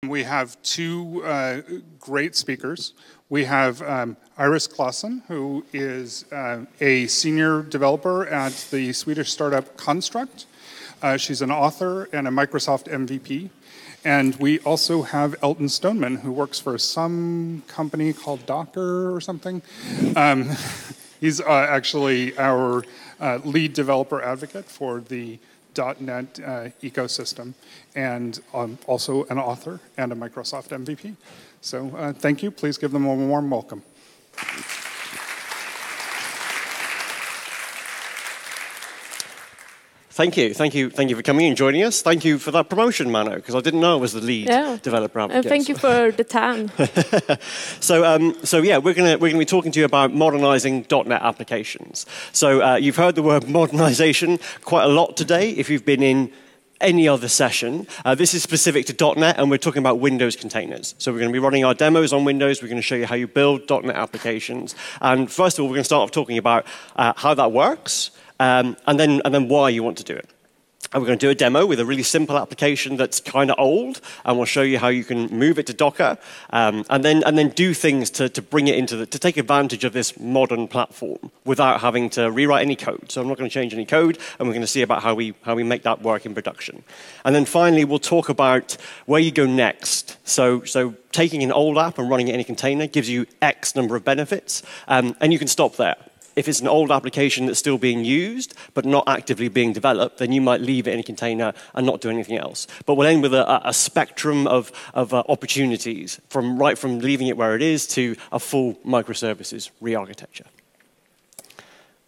We have two great speakers. We have Iris Claesson, who is a senior developer at the Swedish startup Construct. She's an author and a Microsoft MVP. And we also have Elton Stoneman, who works for some company called Docker or something. He's actually our lead developer advocate for the .NET ecosystem, and also an author and a Microsoft MVP. So thank you. Please give them a warm welcome. Thank you for coming and joining us. Thank you for that promotion, Mano, because I didn't know I was the lead developer advocate. And thank you for the time. So yeah, we're going to be talking to you about modernizing .NET applications. So you've heard the word modernization quite a lot today. If you've been in any other session, this is specific to .NET, and we're talking about Windows containers. So we're going to be running our demos on Windows. We're going to show you how you build .NET applications. And first of all, we're going to start off talking about how that works. And then why you want to do it. And we're going to do a demo with a really simple application that's kind of old, and we'll show you how you can move it to Docker, and then do things to bring it into to take advantage of this modern platform without having to rewrite any code. So I'm not going to change any code, and we're going to see about how we make that work in production. And then finally, we'll talk about where you go next. So taking an old app and running it in a container gives you X number of benefits, and you can stop there. If it's an old application that's still being used, but not actively being developed, then you might leave it in a container and not do anything else. But we'll end with a spectrum of opportunities, from leaving it where it is to a full microservices re-architecture.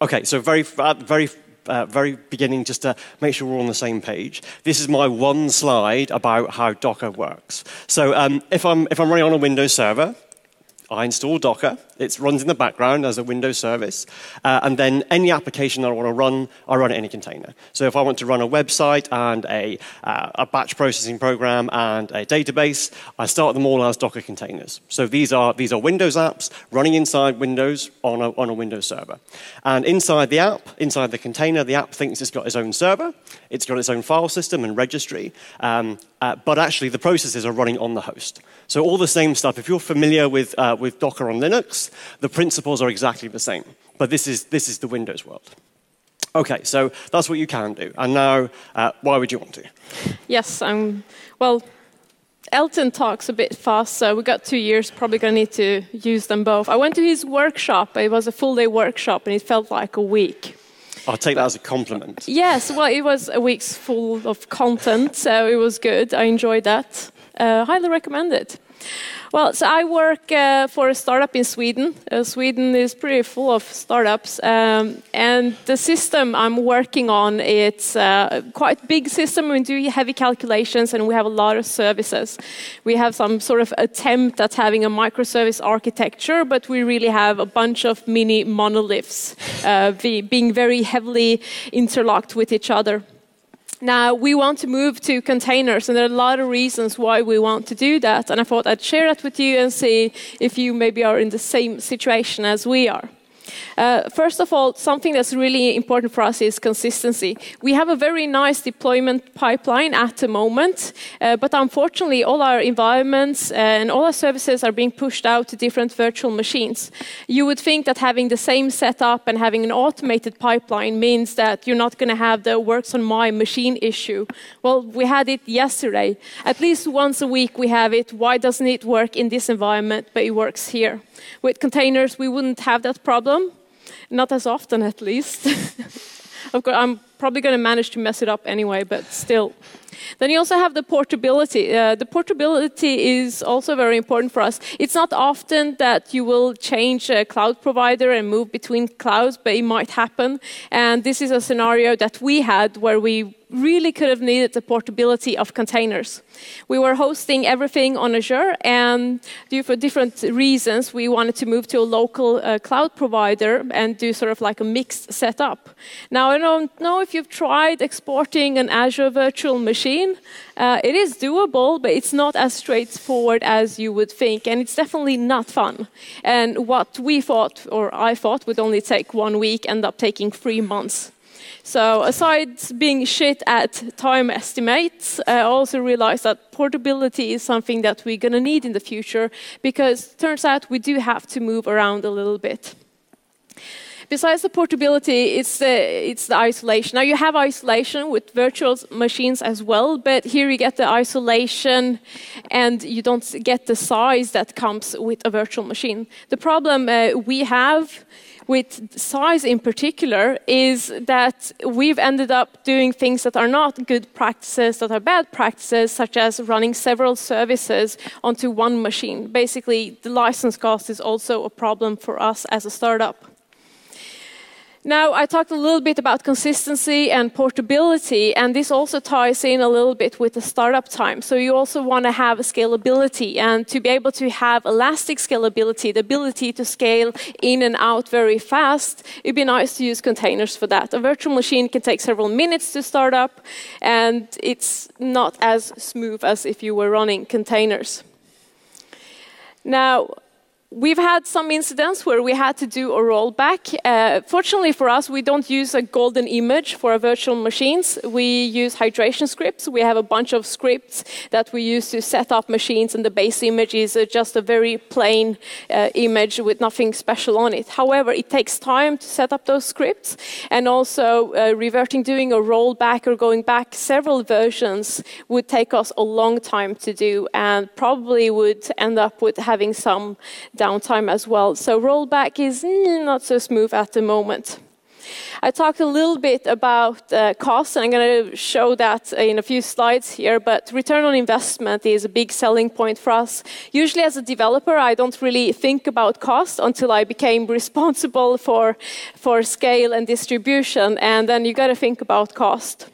Okay, so very beginning, just to make sure we're on the same page. This is my one slide about how Docker works. So if I'm running on a Windows server, I install Docker. It runs in the background as a Windows service. And then any application that I want to run, I run it in a container. So if I want to run a website and a batch processing program and a database, I start them all as Docker containers. So these are Windows apps running inside Windows on a Windows server. And inside the app, inside the container, the app thinks it's got its own server. It's got its own file system and registry. But actually, the processes are running on the host. So all the same stuff. If you're familiar with Docker on Linux, the principles are exactly the same. But this is the Windows world. Okay, so that's what you can do. And now, why would you want to? Yes, well, Elton talks a bit fast, so we got 2 years, probably going to need to use them both. I went to his workshop. It was a full-day workshop, and it felt like a week. I'll take that as a compliment. Yes, well, it was a week full of content, so it was good. I enjoyed that. Highly recommend it. Well, so I work for a startup in Sweden. Sweden is pretty full of startups. And the system I'm working on, it's a quite big system. We do heavy calculations, and we have a lot of services. We have some sort of attempt at having a microservice architecture, but we really have a bunch of mini monoliths being very heavily interlocked with each other. Now, we want to move to containers, and there are a lot of reasons why we want to do that. And I thought I'd share that with you and see if you maybe are in the same situation as we are. First of all, something that's really important for us is consistency. We have a very nice deployment pipeline at the moment, but unfortunately all our environments and all our services are being pushed out to different virtual machines. You would think that having the same setup and having an automated pipeline means that you're not going to have the works on my machine issue. Well, we had it yesterday. At least once a week we have it. Why doesn't it work in this environment, but it works here? With containers, we wouldn't have that problem. Not as often, at least. I'm probably going to manage to mess it up anyway, but still. Then you also have the portability. The portability is also very important for us. It's not often that you will change a cloud provider and move between clouds, but it might happen. And this is a scenario that we had where we really could have needed the portability of containers. We were hosting everything on Azure, and due for different reasons, we wanted to move to a local cloud provider and do sort of like a mixed setup. Now, I don't know if you've tried exporting an Azure virtual machine. It is doable, but it's not as straightforward as you would think, and it's definitely not fun. And what we thought, or I thought, would only take 1 week, ended up taking 3 months. So aside being shit at time estimates, I also realized that portability is something that we're going to need in the future, because it turns out we do have to move around a little bit. Besides the portability, it's the isolation. Now you have isolation with virtual machines as well, but here you get the isolation and you don't get the size that comes with a virtual machine. The problem we have with size in particular is that we've ended up doing things that are not good practices, that are bad practices, such as running several services onto one machine. Basically, the license cost is also a problem for us as a startup. Now, I talked a little bit about consistency and portability, and this also ties in a little bit with the startup time. So you also want to have scalability, and to be able to have elastic scalability, the ability to scale in and out very fast, it'd be nice to use containers for that. A virtual machine can take several minutes to start up, and it's not as smooth as if you were running containers. Now, we've had some incidents where we had to do a rollback. Fortunately for us, we don't use a golden image for our virtual machines. We use hydration scripts. We have a bunch of scripts that we use to set up machines, and the base image is just a very plain image with nothing special on it. However, it takes time to set up those scripts, and also doing a rollback or going back several versions would take us a long time to do, and probably would end up with having some downtime as well. So rollback is not so smooth at the moment. I talked a little bit about costs, and I'm going to show that in a few slides here, but return on investment is a big selling point for us. Usually as a developer, I don't really think about cost until I became responsible for scale and distribution, and then you got to think about cost.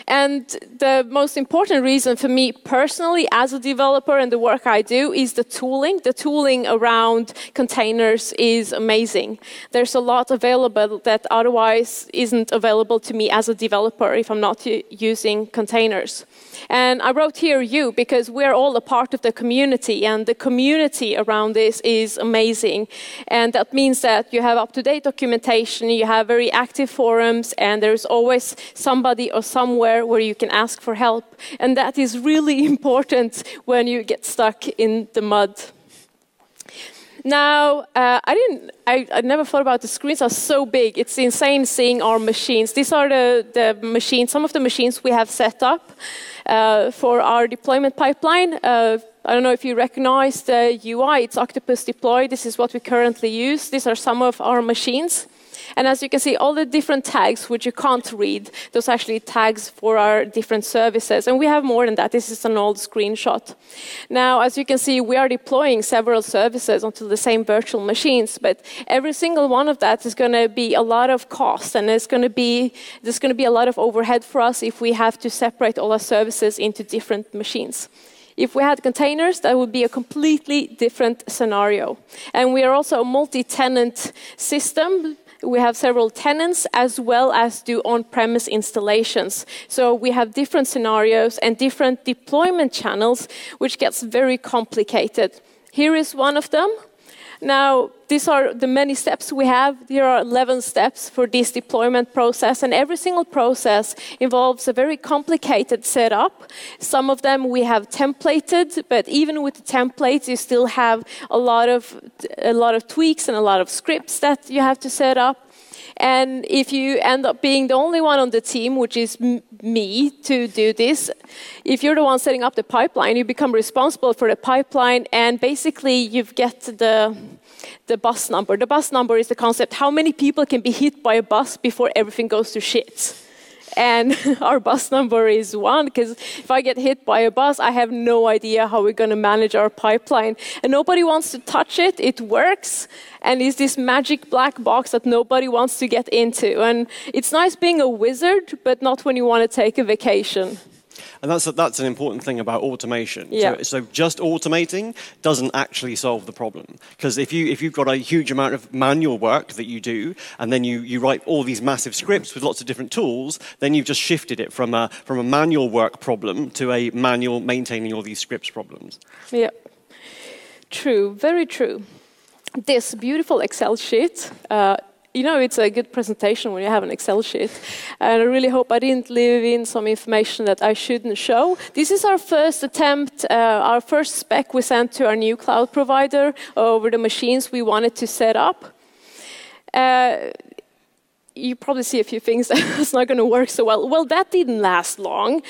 And the most important reason for me personally as a developer and the work I do is the tooling. The tooling around containers is amazing. There's a lot available that otherwise isn't available to me as a developer if I'm not using containers. And I wrote here you because we're all a part of the community, and the community around this is amazing. And that means that you have up-to-date documentation, you have very active forums, and there's always somebody or somewhere where you can ask for help. And that is really important when you get stuck in the mud. Now, I never thought about the screens are so big. It's insane seeing our machines. These are the machines, some of the machines we have set up for our deployment pipeline. I don't know if you recognize the UI. It's Octopus Deploy. This is what we currently use. These are some of our machines. And as you can see, all the different tags, which you can't read, those are actually tags for our different services. And we have more than that. This is an old screenshot. Now, as you can see, we are deploying several services onto the same virtual machines, but every single one of that is going to be a lot of cost, and there's going to be a lot of overhead for us if we have to separate all our services into different machines. If we had containers, that would be a completely different scenario. And we are also a multi-tenant system. We have several tenants as well as do on-premise installations. So we have different scenarios and different deployment channels, which gets very complicated. Here is one of them. Now, these are the many steps we have. There are 11 steps for this deployment process, and every single process involves a very complicated setup. Some of them we have templated, but even with the templates, you still have a lot of tweaks and a lot of scripts that you have to set up. And if you end up being the only one on the team, which is me, to do this, if you're the one setting up the pipeline, you become responsible for the pipeline, and basically you get the bus number. The bus number is the concept, how many people can be hit by a bus before everything goes to shit. And our bus number is 1, because if I get hit by a bus, I have no idea how we're going to manage our pipeline. And nobody wants to touch it. It works. And it's this magic black box that nobody wants to get into. And it's nice being a wizard, but not when you want to take a vacation. And that's an important thing about automation. Yeah. So just automating doesn't actually solve the problem. Because if you've got a huge amount of manual work that you do, and then you write all these massive scripts with lots of different tools, then you've just shifted it from a manual work problem to a manual maintaining all these scripts problems. Yeah, true, very true. This beautiful Excel sheet you know, it's a good presentation when you have an Excel sheet. And I really hope I didn't leave in some information that I shouldn't show. This is our first attempt, our first spec we sent to our new cloud provider over the machines we wanted to set up. You probably see a few things that's not going to work so well. Well, that didn't last long.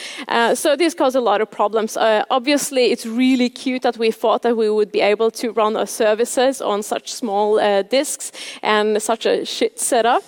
So this caused a lot of problems. Obviously, it's really cute that we thought that we would be able to run our services on such small disks and such a shit setup.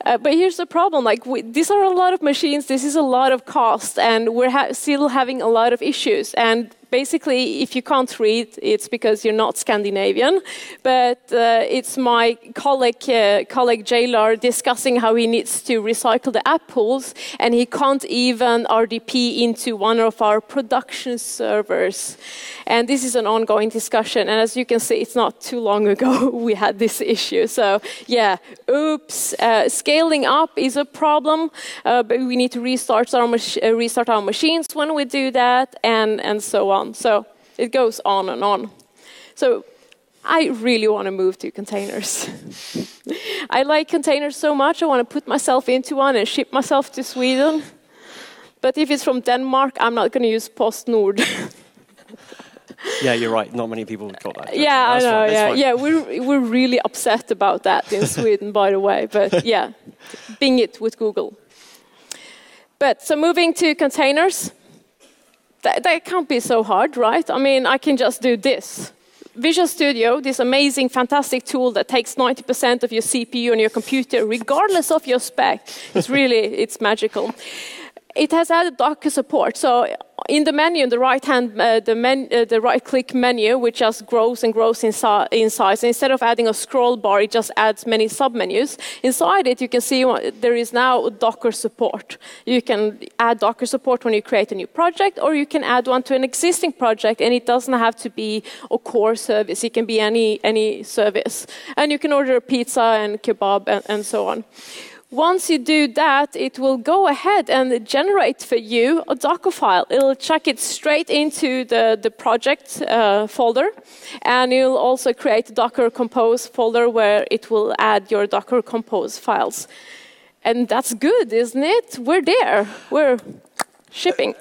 But here's the problem, like these are a lot of machines, this is a lot of cost, and we're still having a lot of issues. And basically, if you can't read, it's because you're not Scandinavian. But it's my colleague Jailar discussing how he needs to recycle the app pools, and he can't even RDP into one of our production servers. And this is an ongoing discussion. And as you can see, it's not too long ago we had this issue. So yeah, oops. Scaling up is a problem, but we need to restart our machines when we do that, and so on. So it goes on and on. So I really want to move to containers. I like containers so much, I want to put myself into one and ship myself to Sweden. But if it's from Denmark, I'm not going to use PostNord. Yeah, you're right. Not many people got that. Yeah, I know. Yeah, we're really upset about that in Sweden, by the way. But yeah, Bing it with Google. But so moving to containers, that can't be so hard, right? I mean, I can just do this. Visual Studio, this amazing, fantastic tool that takes 90% of your CPU on your computer, regardless of your spec. It's magical. It has added Docker support. So in the menu, the the right-click menu, which just grows and grows in size. Instead of adding a scroll bar, it just adds many sub-menus. Inside it, you can see there is now Docker support. You can add Docker support when you create a new project, or you can add one to an existing project, and it doesn't have to be a core service. It can be any service. And you can order a pizza and kebab and so on. Once you do that, it will go ahead and generate for you a Docker file. It'll chuck it straight into the project folder, and it'll also create a Docker Compose folder where it will add your Docker Compose files. And that's good, isn't it? We're there. We're shipping.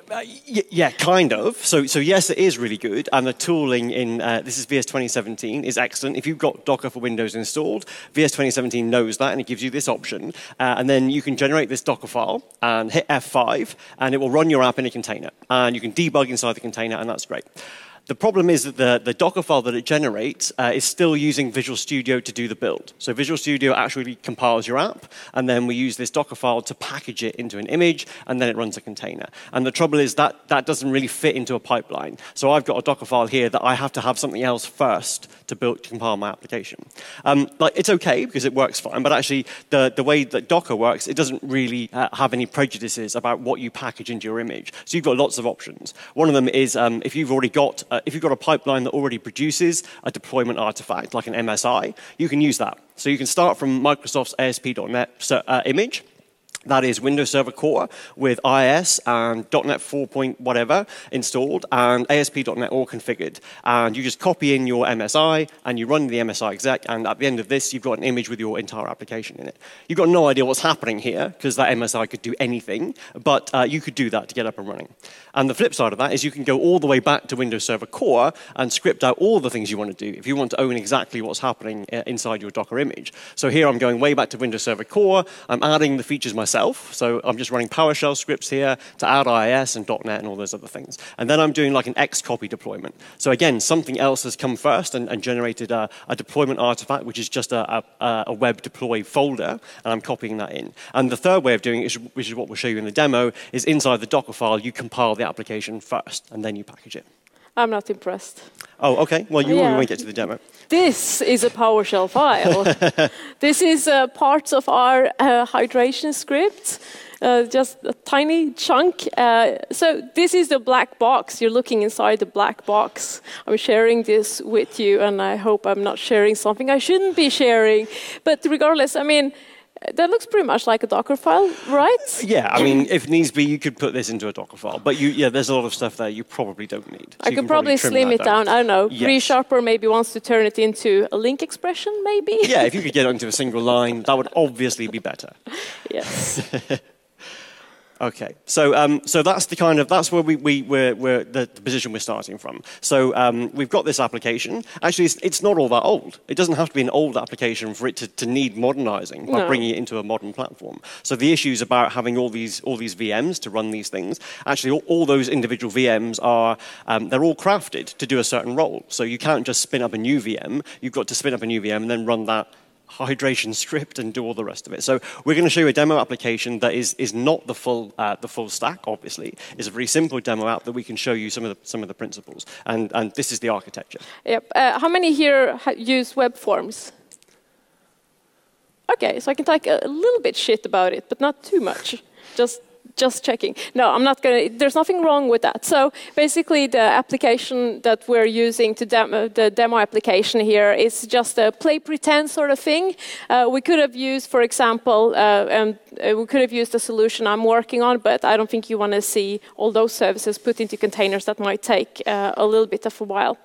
Yeah, kind of. So yes, it is really good. And the tooling in, this is VS 2017, is excellent. If you've got Docker for Windows installed, VS 2017 knows that, and it gives you this option. And then you can generate this Docker file and hit F5, and it will run your app in a container. And you can debug inside the container, and that's great. The problem is that the Docker file that it generates is still using Visual Studio to do the build. So Visual Studio actually compiles your app, and then we use this Docker file to package it into an image, and then it runs a container. And the trouble is that doesn't really fit into a pipeline. So I've got a Docker file here that I have to have something else first to compile my application. It's okay, because it works fine, but actually the way that Docker works, it doesn't really have any prejudices about what you package into your image. So you've got lots of options. One of them is if you've got a pipeline that already produces a deployment artifact, like an MSI, you can use that. So you can start from Microsoft's ASP.NET image. That is Windows Server Core with IIS and .NET 4 point whatever installed and ASP.NET all configured. And you just copy in your MSI and you run the MSI exec, and at the end of this, you've got an image with your entire application in it. You've got no idea what's happening here because that MSI could do anything, but you could do that to get up and running. And the flip side of that is you can go all the way back to Windows Server Core and script out all the things you want to do if you want to own exactly what's happening inside your Docker image. So here I'm going way back to Windows Server Core. I'm adding the features myself. So I'm just running PowerShell scripts here to add IIS and .NET and all those other things. And then I'm doing like an Xcopy deployment. So again, something else has come first and generated a deployment artifact, which is just a web deploy folder, and I'm copying that in. And the third way of doing it, which is what we'll show you in the demo, is inside the Docker file, you compile the application first, and then you package it. I'm not impressed. Oh, okay. Well, you won't get to the demo. This is a PowerShell file. This is parts of our hydration script, just a tiny chunk. So this is the black box. You're looking inside the black box. I'm sharing this with you, and I hope I'm not sharing something I shouldn't be sharing. But regardless, I mean, That looks pretty much like a Docker file, right? Yeah, I mean, if needs be, you could put this into a Docker file. But there's a lot of stuff there you probably don't need. So I could probably slim it down. I don't know. Yes. Resharper maybe wants to turn it into a link expression, maybe? Yeah, if you could get it onto a single line, that would obviously be better. Yes. Okay, so that's where we're the position we're starting from. So we've got this application. Actually, it's not all that old. It doesn't have to be an old application for it to need modernizing by bringing it into a modern platform. So the issues about having all these VMs to run these things, actually all those individual VMs are they're all crafted to do a certain role. So you can't just spin up a new VM. You've got to spin up a new VM and then run that hydration script and do all the rest of it. So we're going to show you a demo application that is not the full stack. Obviously, it's a very simple demo app that we can show you some of the principles. And this is the architecture. Yep. How many here use WebForms? Okay, so I can talk a little bit shit about it, but not too much. Just checking. No, I'm not going to. There's nothing wrong with that. So basically, the application that we're using to the demo application here is just a play pretend sort of thing. We could have used, for example, we could have used a solution I'm working on, but I don't think you want to see all those services put into containers. That might take a little bit of a while.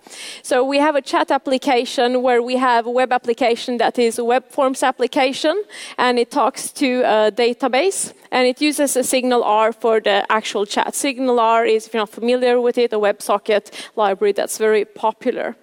So we have a chat application where we have a web application that is a WebForms application, and it talks to a database, and it uses a SignalR for the actual chat. SignalR is, if you're not familiar with it, a WebSocket library that's very popular.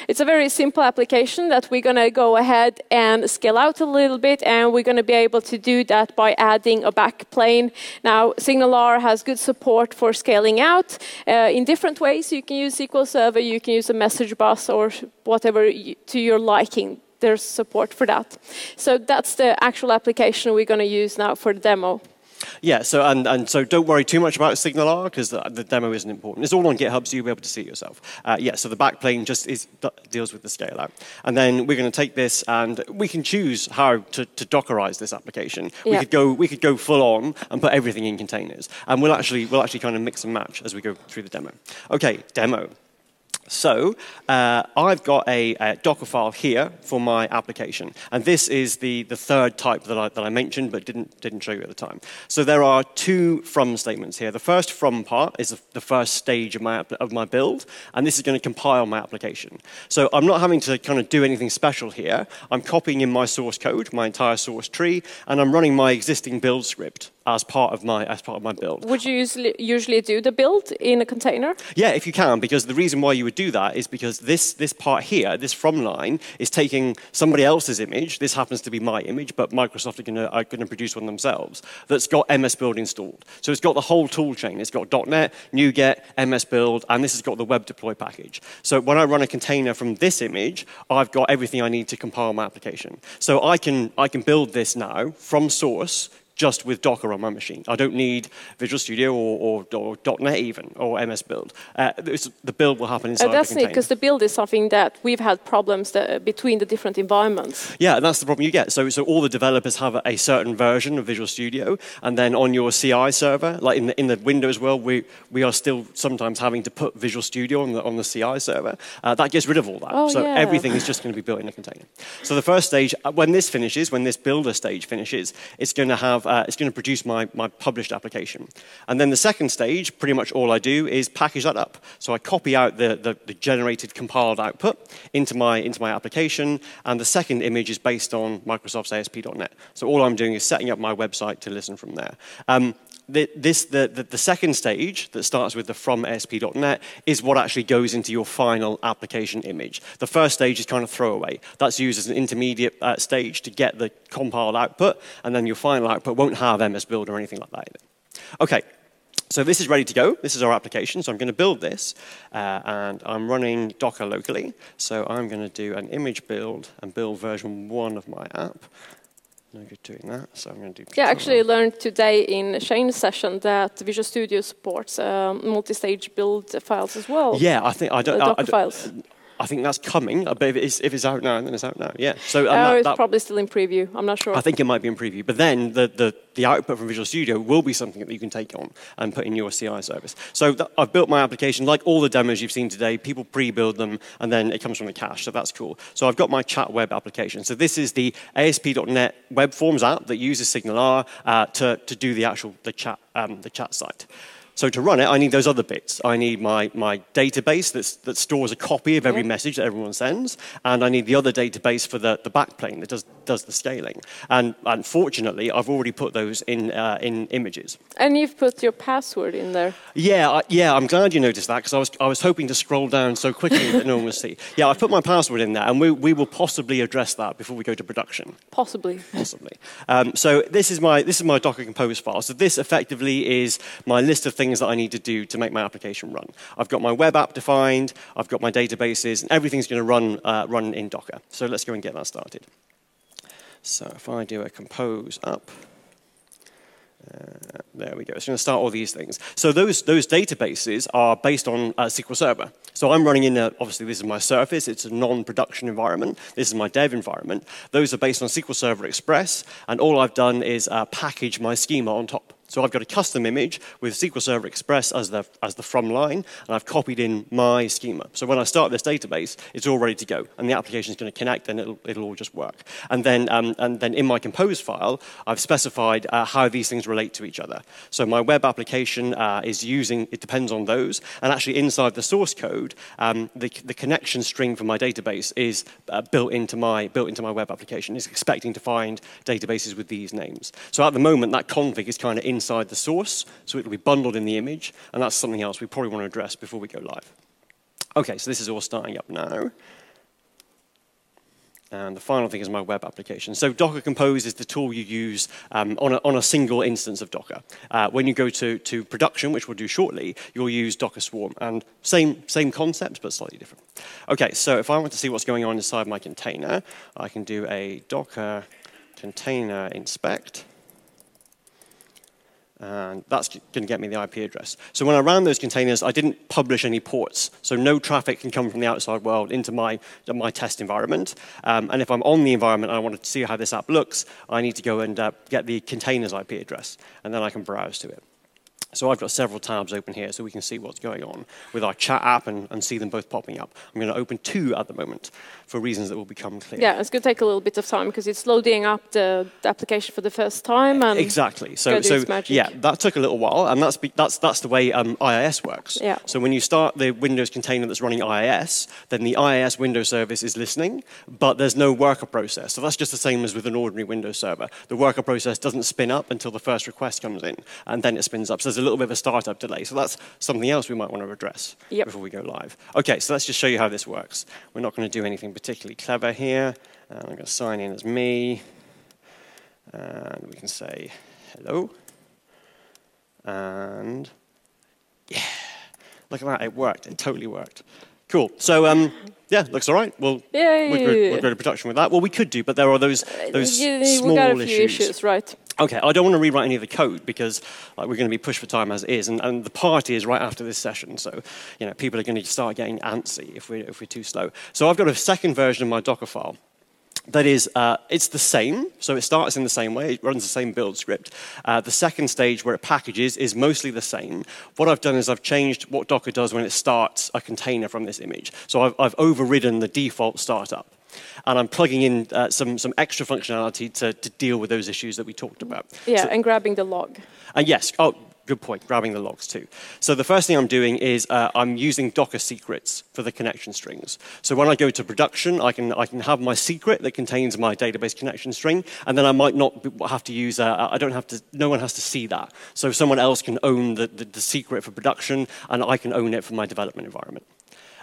It's a very simple application that we're going to go ahead and scale out a little bit, and we're going to be able to do that by adding a backplane. Now, SignalR has good support for scaling out in different ways. You can use SQL Server, you can use a message bus, or whatever to your liking. There's support for that. So that's the actual application we're going to use now for the demo. Yeah, so and so don't worry too much about SignalR because the demo isn't important. It's all on GitHub, so you'll be able to see it yourself. So the backplane just deals with the scale out. And then we're going to take this and we can choose how to Dockerize this application. Yeah. We could go full on and put everything in containers. And we'll actually kind of mix and match as we go through the demo. Okay, demo. So I've got a Docker file here for my application, and this is the third type that I mentioned but didn't show you at the time. So there are two from statements here. The first from part is the first stage of my build, and this is going to compile my application. So I'm not having to kind of do anything special here. I'm copying in my source code, my entire source tree, and I'm running my existing build script as part of my build. Would you usually do the build in a container? Yeah, if you can, because the reason why you would do that is because this part here, this from line, is taking somebody else's image. This happens to be my image, but Microsoft are going to produce one themselves that's got MS Build installed. So it's got the whole tool chain. It's got .NET, NuGet, MS Build, and this has got the web deploy package. So when I run a container from this image, I've got everything I need to compile my application. So I can build this now from source just with Docker on my machine. I don't need Visual Studio or .NET even, or MS Build. The build will happen inside the container. That's neat, because the build is something that we've had problems between the different environments. Yeah, and that's the problem you get. So all the developers have a certain version of Visual Studio, and then on your CI server, like in the Windows world, we are still sometimes having to put Visual Studio on the CI server. That gets rid of all that. Everything is just going to be built in a container. So the first stage, when this builder stage finishes, it's going to produce my published application. And then the second stage, pretty much all I do is package that up. So I copy out the generated compiled output into my application, and the second image is based on Microsoft's ASP.NET. So all I'm doing is setting up my website to listen from there. The second stage that starts with the from ASP.NET is what actually goes into your final application image. The first stage is kind of throwaway. That's used as an intermediate stage to get the compiled output, and then your final output won't have MS Build or anything like that either. Okay, so this is ready to go. This is our application, so I'm going to build this, and I'm running Docker locally. So I'm going to do an image build and build version 1 of my app. No good doing that, so I'm going to do... Yeah, actually learned today in Shane's session that Visual Studio supports multi-stage build files as well. Yeah, I think... Docker files. I think that's coming. But if it's out now, then it's out now. Yeah. So it's probably still in preview. I'm not sure. I think it might be in preview. But then the output from Visual Studio will be something that you can take on and put in your CI service. So I've built my application like all the demos you've seen today. People pre-build them, and then it comes from the cache. So that's cool. So I've got my chat web application. So this is the ASP.NET WebForms app that uses SignalR to do the chat site. So to run it, I need those other bits. I need my database that stores a copy of every message that everyone sends, and I need the other database for the backplane that does the scaling. And unfortunately, I've already put those in images. And you've put your password in there. Yeah, I'm glad you noticed that, because I was hoping to scroll down so quickly that no one would see. Yeah, I've put my password in there, and we will possibly address that before we go to production. Possibly. Possibly. So this is my Docker Compose file. So this effectively is my list of things that I need to do to make my application run. I've got my web app defined, I've got my databases, and everything's going to run in Docker. So let's go and get that started. So if I do a compose up, there we go. It's going to start all these things. So those databases are based on SQL Server. So I'm running in obviously this is my surface. It's a non-production environment. This is my dev environment. Those are based on SQL Server Express, and all I've done is package my schema on top. So I've got a custom image with SQL Server Express as the from line, and I've copied in my schema. So when I start this database, it's all ready to go, and the application is going to connect, and it'll all just work. And then in my compose file, I've specified how these things relate to each other. So my web application it depends on those, and actually inside the source code, the connection string for my database is built into my web application. It's expecting to find databases with these names. So at the moment, that config is kind of inside the source, so it'll be bundled in the image, and that's something else we probably want to address before we go live. Okay, so this is all starting up now. And the final thing is my web application. So Docker Compose is the tool you use on a single instance of Docker. When you go to production, which we'll do shortly, you'll use Docker Swarm. And same concept, but slightly different. Okay, so if I want to see what's going on inside my container, I can do a Docker container inspect. And that's going to get me the IP address. So when I ran those containers, I didn't publish any ports. So no traffic can come from the outside world into my test environment. And if I'm on the environment and I want to see how this app looks, I need to go and get the container's IP address. And then I can browse to it. So I've got several tabs open here so we can see what's going on with our chat app and see them both popping up. I'm going to open 2 at the moment for reasons that will become clear. Yeah, it's going to take a little bit of time because it's loading up the application for the first time. And exactly. So yeah, that took a little while, and that's the way IIS works. Yeah. So when you start the Windows container that's running IIS, then the IIS Windows service is listening, but there's no worker process. So that's just the same as with an ordinary Windows server. The worker process doesn't spin up until the first request comes in, and then it spins up. So there's a little bit of a startup delay. So that's something else we might want to address before we go live. Okay, so let's just show you how this works. We're not going to do anything particularly clever here. I'm going to sign in as me. And we can say hello. And yeah, look at that, it worked. It totally worked. Cool. So yeah, looks all right. Well, we'll go to production with that. Well, we could do, but there are those small we got a few issues, right? Okay, I don't want to rewrite any of the code because we're going to be pushed for time as it is, and the party is right after this session, so people are going to start getting antsy if we're too slow. So I've got a second version of my Docker file. That is, it's the same, so it starts in the same way, it runs the same build script. The second stage where it packages is mostly the same. What I've done is I've changed what Docker does when it starts a container from this image. So I've overridden the default startup. And I'm plugging in some extra functionality to deal with those issues that we talked about. Yeah, so, and grabbing the log. And yes, good point, grabbing the logs too. So the first thing I'm doing is I'm using Docker secrets for the connection strings. So when I go to production, I can have my secret that contains my database connection string, and then I might not have to use, no one has to see that. So someone else can own the secret for production, and I can own it for my development environment.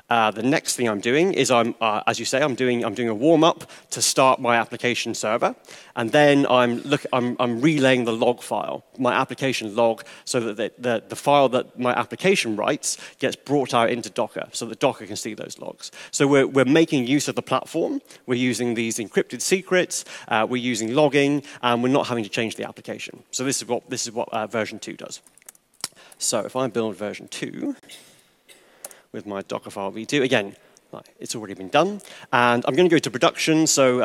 The next thing I'm doing is as you say, I'm doing a warm-up to start my application server, and then I'm relaying the log file, my application log, so that the file that my application writes gets brought out into Docker, so that Docker can see those logs. So we're making use of the platform. We're using these encrypted secrets. We're using logging, and we're not having to change the application. So this is what version 2 does. So if I build version 2. With my Dockerfile v2. Again, Right, it's already been done. And I'm going to go to production. So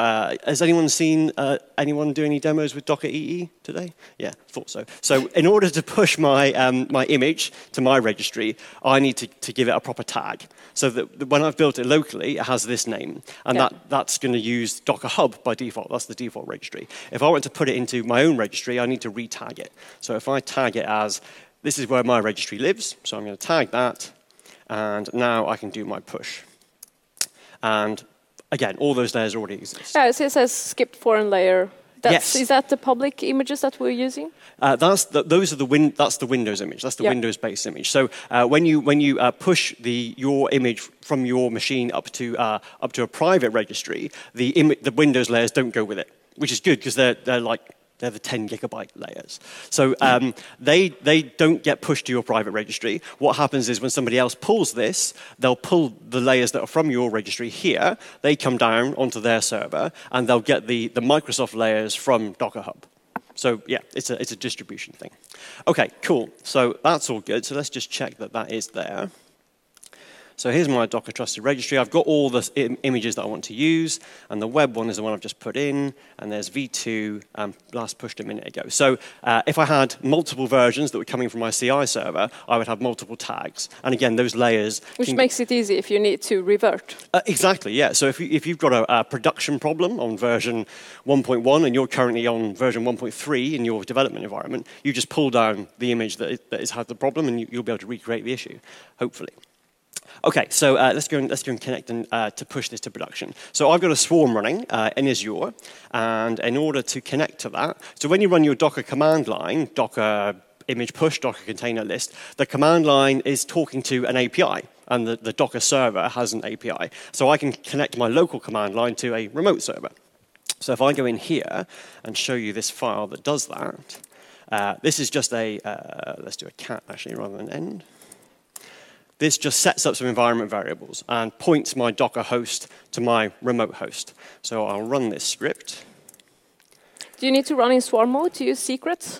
has anyone seen anyone do any demos with Docker EE today? Yeah, thought so. So in order to push my, my image to my registry, I need to give it a proper tag. So that when I've built it locally, it has this name. And that's going to use Docker Hub by default. That's the default registry. If I want to put it into my own registry, I need to re-tag it. So if I tag it as, this is where my registry lives, so I'm going to tag that. And now I can do my push. And again, all those layers already exist. Yeah, so it says skipped foreign layer. Yes. Is that the public images that we're using? That's the Windows image. That's the Windows-based image. So when you push your image from your machine up to a private registry, the Windows layers don't go with it, which is good because they're the 10 gigabyte layers. So they don't get pushed to your private registry. What happens is when somebody else pulls this, they'll pull the layers that are from your registry here, they come down onto their server, and they'll get the Microsoft layers from Docker Hub. So yeah, it's a distribution thing. Okay, cool. So that's all good. So let's just check that that is there. So here's my Docker trusted registry. I've got all the images that I want to use, and the web one is the one I've just put in, and there's v2, last pushed a minute ago. So if I had multiple versions that were coming from my CI server, I would have multiple tags. And again, those layers... Which makes it easy if you need to revert. Exactly, yeah. So if you've got a production problem on version 1.1, and you're currently on version 1.3 in your development environment, you just pull down the image that has had the problem, and you'll be able to recreate the issue, hopefully. Okay, so let's go and connect to push this to production. So I've got a swarm running in Azure, and in order to connect to that, so when you run your Docker command line, Docker image push, Docker container list, the command line is talking to an API, and the Docker server has an API. So I can connect my local command line to a remote server. So if I go in here and show you this file that does that, this is just a, let's do a cat actually rather than end. This just sets up some environment variables and points my Docker host to my remote host. So I'll run this script. Do you need to run in swarm mode to use secrets?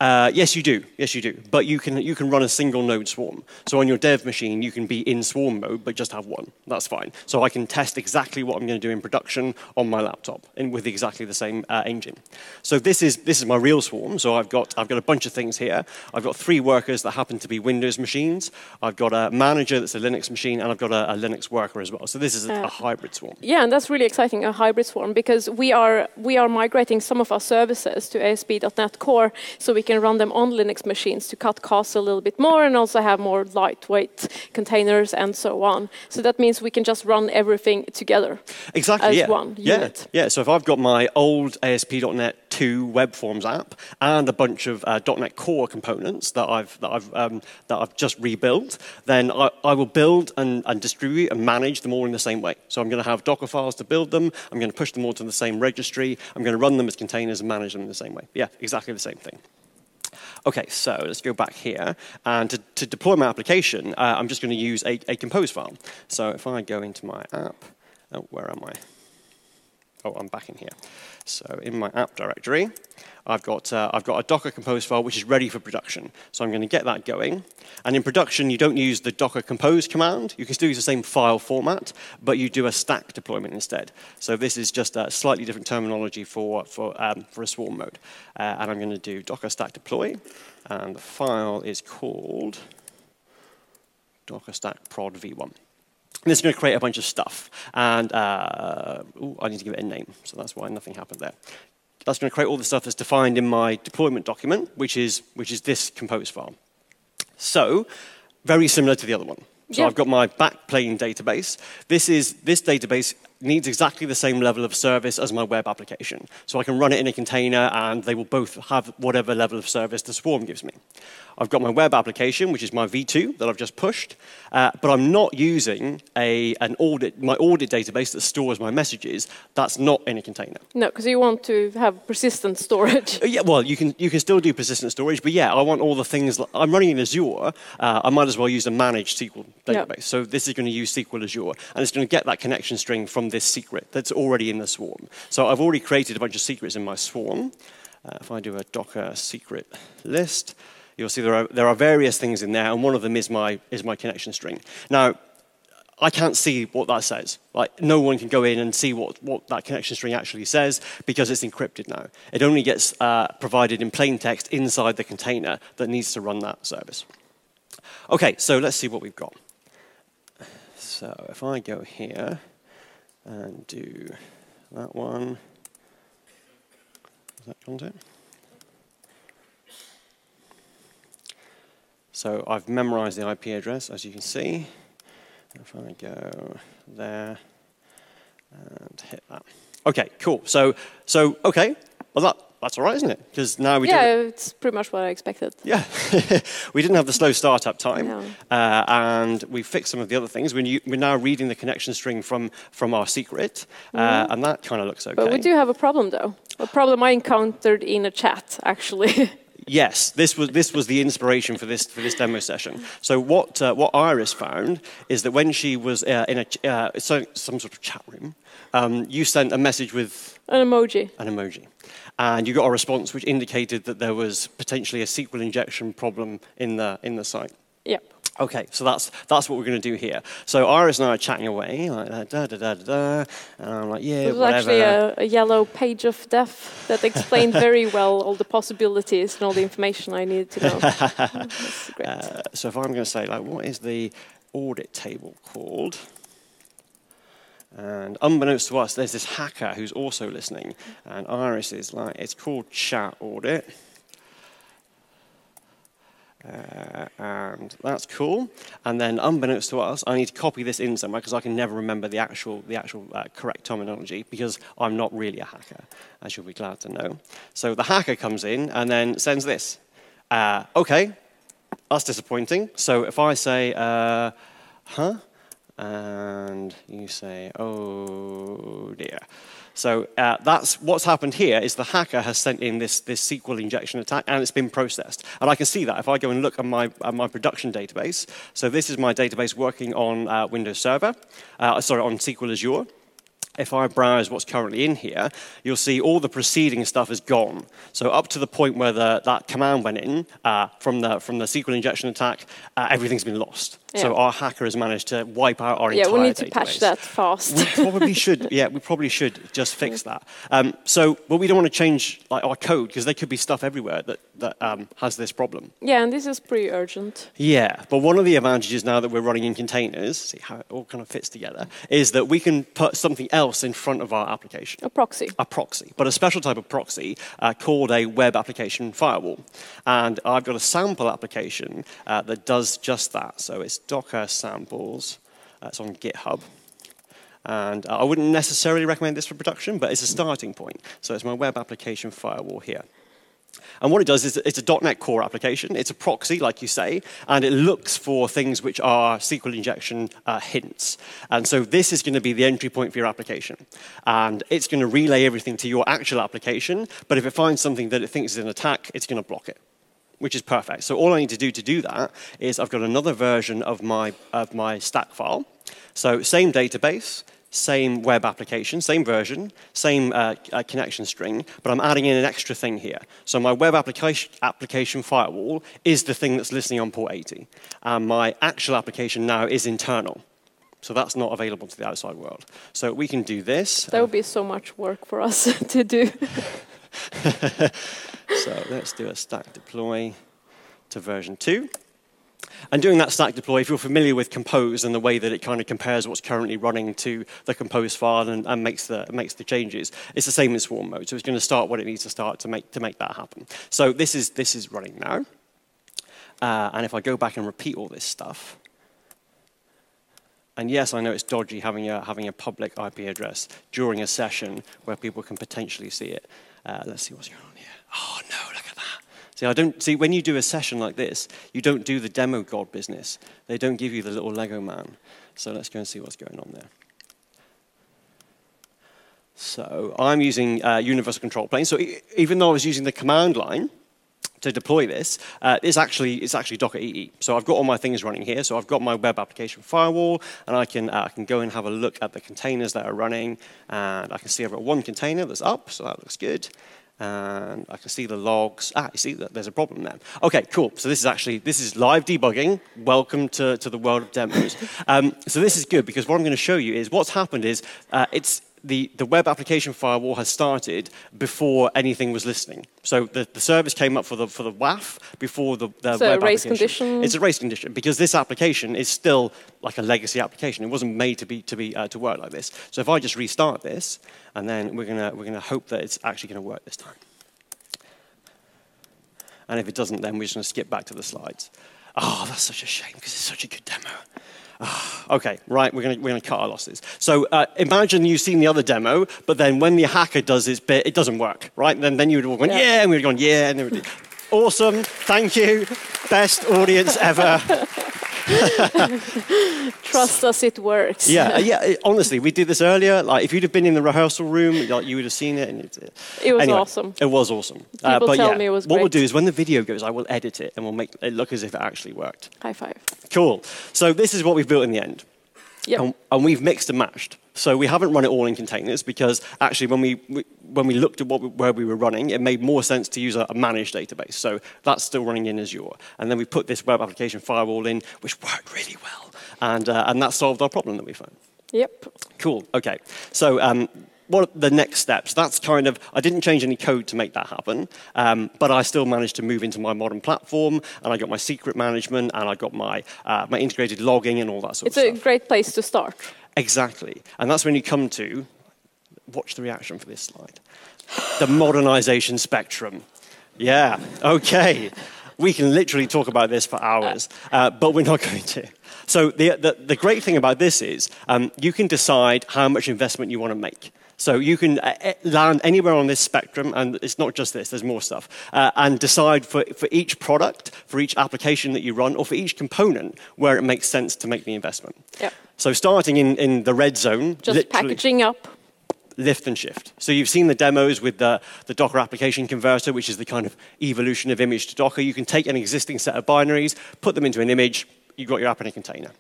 Yes, you do. Yes, you do. But you can run a single node swarm. So on your dev machine, you can be in swarm mode, but just have one. That's fine. So I can test exactly what I'm going to do in production on my laptop with exactly the same engine. So this is my real swarm. So I've got a bunch of things here. I've got 3 workers that happen to be Windows machines. I've got a manager that's a Linux machine, and I've got a Linux worker as well. So this is a hybrid swarm. Yeah, and that's really exciting, a hybrid swarm, because we are migrating some of our services to ASP.NET Core, so we can run them on Linux machines to cut costs a little bit more and also have more lightweight containers and so on. So that means we can just run everything together as one unit. Yeah, so if I've got my old ASP.NET 2 WebForms app and a bunch of .NET Core components that I've just rebuilt, then I will build and distribute and manage them all in the same way. So I'm going to have Docker files to build them. I'm going to push them all to the same registry. I'm going to run them as containers and manage them in the same way. Yeah, exactly the same thing. Okay, so let's go back here. And to deploy my application, I'm just going to use a compose file. So if I go into my app, oh, where am I? Oh, I'm back in here. So in my app directory, I've got a Docker compose file which is ready for production. So I'm going to get that going. And in production, you don't use the Docker compose command. You can still use the same file format, but you do a stack deployment instead. So this is just a slightly different terminology for a swarm mode. And I'm going to do Docker stack deploy, and the file is called Docker stack prod v1. And this is going to create a bunch of stuff. And I need to give it a name, so that's why nothing happened there. That's going to create all the stuff that's defined in my deployment document, which is this compose file. So, very similar to the other one. So I've got my backplane database. This database needs exactly the same level of service as my web application. So I can run it in a container, and they will both have whatever level of service the swarm gives me. I've got my web application, which is my v2 that I've just pushed, but I'm not using my audit database that stores my messages. That's not in a container. No, because you want to have persistent storage. Yeah, well, you can still do persistent storage, but yeah, I want all the things. I'm running in Azure. I might as well use a managed SQL database. Yep. So this is going to use SQL Azure, and it's going to get that connection string from this secret that's already in the swarm. So I've already created a bunch of secrets in my swarm. If I do a Docker secret list, you'll see there are various things in there, and one of them is my connection string. Now, I can't see what that says. Like, no one can go in and see what that connection string actually says because it's encrypted now. It only gets provided in plain text inside the container that needs to run that service. Okay, so let's see what we've got. So if I go here and do that one, is that content? So I've memorized the IP address, as you can see. If I go there and hit that. Okay, cool. So okay, well that's all right, isn't it? Because now we it's pretty much what I expected. Yeah, we didn't have the slow startup time, No. and we fixed some of the other things. We're now reading the connection string from our secret, and that kind of looks okay. But we do have a problem, though. A problem I encountered in a chat, actually. Yes, this was the inspiration for this demo session. So what Iris found is that when she was in some sort of chat room, you sent a message with An emoji. And you got a response which indicated that there was potentially a SQL injection problem in the site. Yep. Okay, so that's what we're going to do here. So Iris and I are chatting away, like and I'm like, yeah, It was whatever. actually a yellow page of death that explained very well all the possibilities and all the information I needed to know. That's great. So if I'm going to say, like, what is the audit table called? And unbeknownst to us, there's this hacker who's also listening, and Iris is like, it's called chat audit. And that's cool. And then, unbeknownst to us, I need to copy this in somewhere because I can never remember the actual correct terminology because I'm not really a hacker, as you'll be glad to know. So the hacker comes in and then sends this. Okay, that's disappointing. So if I say, huh? And you say, oh dear. So that's what's happened here is the hacker has sent in this SQL injection attack, and it's been processed. And I can see that if I go and look at my production database. So this is my database working on Windows Server, on SQL Azure. If I browse what's currently in here, you'll see all the preceding stuff is gone. So up to the point where that command went in from the SQL injection attack, everything's been lost. Yeah. So our hacker has managed to wipe out our entire database. Yeah, we need to patch that fast. We probably should. Yeah, we probably should just fix that. But we don't want to change like our code because there could be stuff everywhere that has this problem. Yeah, and this is pretty urgent. Yeah, but one of the advantages now that we're running in containers, see how it all kind of fits together, is that we can put something else in front of our application. A proxy. A proxy, but a special type of proxy called a web application firewall. And I've got a sample application that does just that. So it's Docker samples. It's on GitHub. And I wouldn't necessarily recommend this for production, but it's a starting point. So it's my web application firewall here. And what it does is it's a .NET Core application. It's a proxy, like you say, and it looks for things which are SQL injection hints. And so this is going to be the entry point for your application. And it's going to relay everything to your actual application, but if it finds something that it thinks is an attack, it's going to block it, which is perfect. So all I need to do that is I've got another version of my stack file. So same database, same web application, same version, same connection string, but I'm adding in an extra thing here. So my web application firewall is the thing that's listening on port 80. And my actual application now is internal. So that's not available to the outside world. So we can do this. That would be so much work for us to do. So let's do a stack deploy to version 2. And doing that stack deploy, if you're familiar with Compose and the way that it kind of compares what's currently running to the Compose file and makes the changes, it's the same in Swarm mode. So it's going to start what it needs to start to make that happen. So this is running now. And if I go back and repeat all this stuff, and yes, I know it's dodgy having a public IP address during a session where people can potentially see it. Let's see what's going on here. Oh no, look at that. See, when you do a session like this, you don't do the demo god business. They don't give you the little Lego man. So let's go and see what's going on there. So I'm using universal control plane. So even though I was using the command line to deploy this, it's actually Docker EE. So I've got all my things running here. So I've got my web application firewall, and I can go and have a look at the containers that are running, and I can see I've got one container that's up, so that looks good. And I can see the logs. You see that there's a problem there. Okay, cool. So this is live debugging. Welcome to the world of demos. So this is good because what I'm going to show you is what's happened is it's the web application firewall has started before anything was listening. So the service came up for the WAF before the web application. Race condition. It's a race condition because this application is still like a legacy application. It wasn't made to work like this. So if I just restart this, and then we're gonna hope that it's actually gonna work this time. And if it doesn't, then we're just gonna skip back to the slides. Oh, that's such a shame because it's such a good demo. Okay, right, we're gonna cut our losses. So imagine you've seen the other demo, but then when the hacker does his bit, it doesn't work, right? And then you would have gone, yeah, and we'd have gone, yeah, and then we'd awesome, thank you, best audience ever. Trust us, it works. Yeah. Honestly, we did this earlier. Like, if you'd have been in the rehearsal room, you would have seen it. And it was awesome. It was awesome. People tell me it was great. What we'll do is when the video goes, I will edit it and we'll make it look as if it actually worked. High five. Cool. So this is what we've built in the end. Yep. And we've mixed and matched. So we haven't run it all in containers because actually when we looked at where we were running, it made more sense to use a managed database. So that's still running in Azure. And then we put this web application firewall in, which worked really well. And that solved our problem that we found. Yep. Cool. Okay. So what are the next steps? That's kind of, I didn't change any code to make that happen, but I still managed to move into my modern platform, and I got my secret management, and I got my my integrated logging and all that sort of stuff. It's a great place to start. Exactly. And that's when you come to, watch the reaction for this slide, the modernization spectrum. Yeah, okay. We can literally talk about this for hours, but we're not going to. So the great thing about this is you can decide how much investment you want to make. So you can land anywhere on this spectrum, and it's not just this, there's more stuff, and decide for each product, for each application that you run, or for each component where it makes sense to make the investment. Yep. So starting in the red zone, just packaging up. Lift and shift. So you've seen the demos with the Docker application converter, which is the kind of evolution of image to Docker. You can take an existing set of binaries, put them into an image, you've got your app in a container.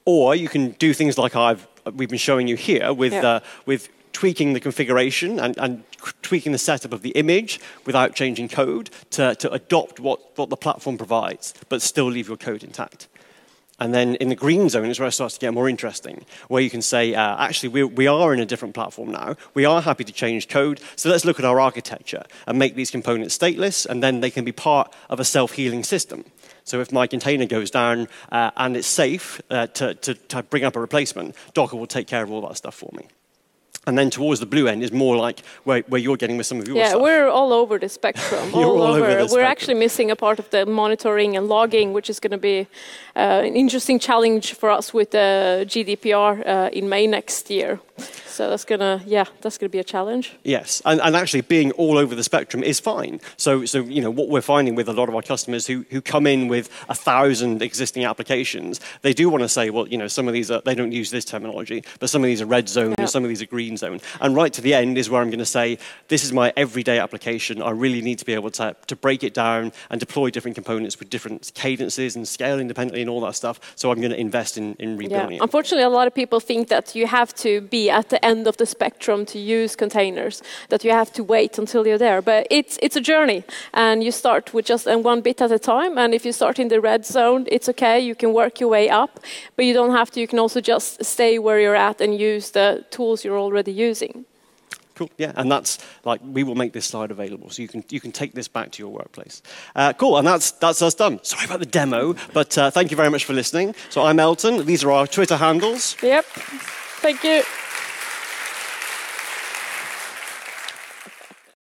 Or you can do things like we've been showing you here with tweaking the configuration and tweaking the setup of the image without changing code to adopt what the platform provides, but still leave your code intact. And then in the green zone is where it starts to get more interesting, where you can say, actually, we are in a different platform now. We are happy to change code, so let's look at our architecture and make these components stateless, and then they can be part of a self-healing system. So if my container goes down and it's safe to bring up a replacement, Docker will take care of all that stuff for me. And then towards the blue end is more like where you're getting with some of your stuff. Yeah, we're all over the spectrum. all over the spectrum. We're actually missing a part of the monitoring and logging, which is going to be an interesting challenge for us with GDPR in May next year. So that's gonna be a challenge. Yes, and actually being all over the spectrum is fine. So you know what we're finding with a lot of our customers who come in with 1,000 existing applications, they do want to say, well, you know, some of these they don't use this terminology, but some of these are red zone and some of these are green zone. And right to the end is where I'm going to say, this is my everyday application. I really need to be able to break it down and deploy different components with different cadences and scale independently and all that stuff. So I'm going to invest in rebuilding it. Unfortunately, a lot of people think that you have to be at the end of the spectrum to use containers, that you have to wait until you're there. But it's a journey, and you start with just one bit at a time. And if you start in the red zone, it's okay. You can work your way up, but you don't have to. You can also just stay where you're at and use the tools you're already using. Cool. Yeah, and that's like we will make this slide available, so you can take this back to your workplace. Cool, and that's us done. Sorry about the demo, but thank you very much for listening. So I'm Elton. These are our Twitter handles. Yep. Thank you.